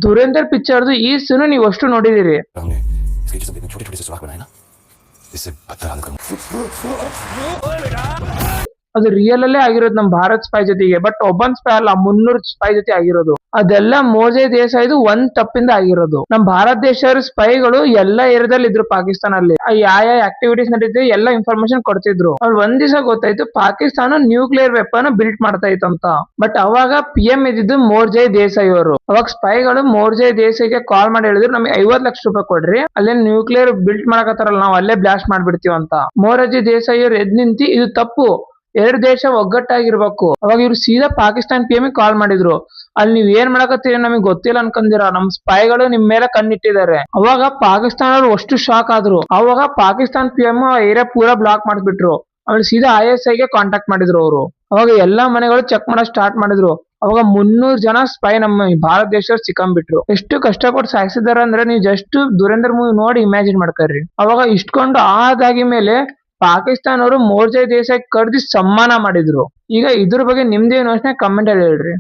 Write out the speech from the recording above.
ಧುರೇಂದರ್ ಪಿಕ್ಚರ್ದು ಈ ಸೀನ್ ನೀವು ಅಷ್ಟು ನೋಡಿದಿರಿ. हमने इसके जिस्म पे इतने छोटे छोटे से सुराख बनाए ना, इससे पत्थर हालत करूंगा. ಅದು ರಿಯಲ್ ಅಲ್ಲೇ ಆಗಿರೋದು ನಮ್ ಭಾರತ್ ಸ್ಪೈ ಜೊತೆಗೆ. ಬಟ್ ಒಬ್ಬನ್ ಸ್ಪೈ ಅಲ್ಲ, 300 ಸ್ಪೈ ಜೊತೆ ಆಗಿರೋದು. ಅದೆಲ್ಲ ಮೋರ್ಜೆ ದೇಸಾಯಿದು ಒಂದ್ ತಪ್ಪಿಂದ ಆಗಿರೋದು. ನಮ್ ಭಾರತ ದೇಶದ ಸ್ಪೈಗಳು ಎಲ್ಲಾ ಏರಿಯಾದಲ್ಲಿ ಇದ್ರು ಪಾಕಿಸ್ತಾನಲ್ಲಿ. ಯಾವ ಆಕ್ಟಿವಿಟೀಸ್ ನಡೀತಿದೆ ಎಲ್ಲ ಇನ್ಫಾರ್ಮೇಶನ್ ಕೊಡ್ತಿದ್ರು. ಅವ್ರು ಒಂದ್ ದಿವಸ ಗೊತ್ತಾಯ್ತು ಪಾಕಿಸ್ತಾನ ನ್ಯೂಕ್ಲಿಯರ್ ವೆಪನ್ ಬಿಲ್ಟ್ ಮಾಡ್ತಾ ಇತ್ತು ಅಂತ. ಬಟ್ ಅವಾಗ PM ಇದ್ದಿದ್ದು ಮೋರ್ಜೆ ದೇಸಾಯಿ ಅವರು. ಅವಾಗ ಸ್ಪೈಗಳು ಮೋರ್ಜೆ ದೇಸಾಯಿಗೆ ಕಾಲ್ ಮಾಡಿ ಹೇಳಿದ್ರು, ನಮಗೆ 50 ಲಕ್ಷ ರೂಪಾಯಿ ಕೊಡ್ರಿ, ಅಲ್ಲೇ ನ್ಯೂಕ್ಲಿಯರ್ ಬಿಲ್ಟ್ ಮಾಡಕತ್ತಾರಲ್ಲ ನಾವು ಅಲ್ಲೇ ಬ್ಲಾಸ್ಟ್ ಮಾಡ್ಬಿಡ್ತೀವಿ ಅಂತ. ಮೋರ್ಜೆ ದೇಸಾಯಿ ಅವ್ರು ಎದ್ ನಿಂತಿ ಇದು ತಪ್ಪು, ಎರಡು ದೇಶ ಒಗ್ಗಟ್ಟಾಗಿರ್ಬೇಕು. ಅವಾಗ ಇವ್ರು ಸೀದಾ ಪಾಕಿಸ್ತಾನ್ PM ಕಾಲ್ ಮಾಡಿದ್ರು, ಅಲ್ಲಿ ನೀವ್ ಏನ್ ಮಾಡಕತ್ತೀರಿ ನಮಗೆ ಗೊತ್ತಿಲ್ಲ ಅನ್ಕಂದಿರ, ನಮ್ ಸ್ಪೈಗಳು ನಿಮ್ ಮೇಲೆ ಕಣ್ಣಿಟ್ಟಿದ್ದಾರೆ. ಅವಾಗ ಪಾಕಿಸ್ತಾನ ಅವ್ರು ಅಷ್ಟು ಶಾಕ್ ಆದ್ರು. ಅವಾಗ ಪಾಕಿಸ್ತಾನ್ PM ಏರಿಯಾ ಪೂರಾ ಬ್ಲಾಕ್ ಮಾಡ್ಬಿಟ್ರು. ಆಮೇಲೆ ಸೀದಾ ISI ಗೆ ಕಾಂಟ್ಯಾಕ್ಟ್ ಮಾಡಿದ್ರು ಅವರು. ಅವಾಗ ಎಲ್ಲಾ ಮನೆಗಳು ಚೆಕ್ ಮಾಡಕ್ ಸ್ಟಾರ್ಟ್ ಮಾಡಿದ್ರು. ಅವಾಗ 300 ಜನ ಸ್ಪೈ ನಮ್ಮ ಭಾರತ ದೇಶದಲ್ಲಿ ಸಿಕ್ಕಂಬಿಟ್ರು. ಎಷ್ಟು ಕಷ್ಟಪಟ್ಟು ಸಾಯಿಸಿದಾರ ಅಂದ್ರೆ ನೀವು ಜಸ್ಟ್ ದುರೇಂದರ್ ಮೂವಿ ನೋಡಿ ಇಮ್ಯಾಜಿನ್ ಮಾಡ್ಕರ್ರಿ. ಅವಾಗ ಇಷ್ಟಕೊಂಡು ಆದಾಗಿ ಮೇಲೆ ಪಾಕಿಸ್ತಾನ ಅವರು ಮೋರ್ಜೆ ದೇಸಾಯಿ ಕರೆದಿ ಸನ್ಮಾನ ಮಾಡಿದ್ರು. ಈಗ ಇದ್ರ ಬಗ್ಗೆ ನಿಮ್ದೇನು ಯೋಚನೆ ಕಮೆಂಟ್ ಅಲ್ಲಿ ಹೇಳ್ರಿ.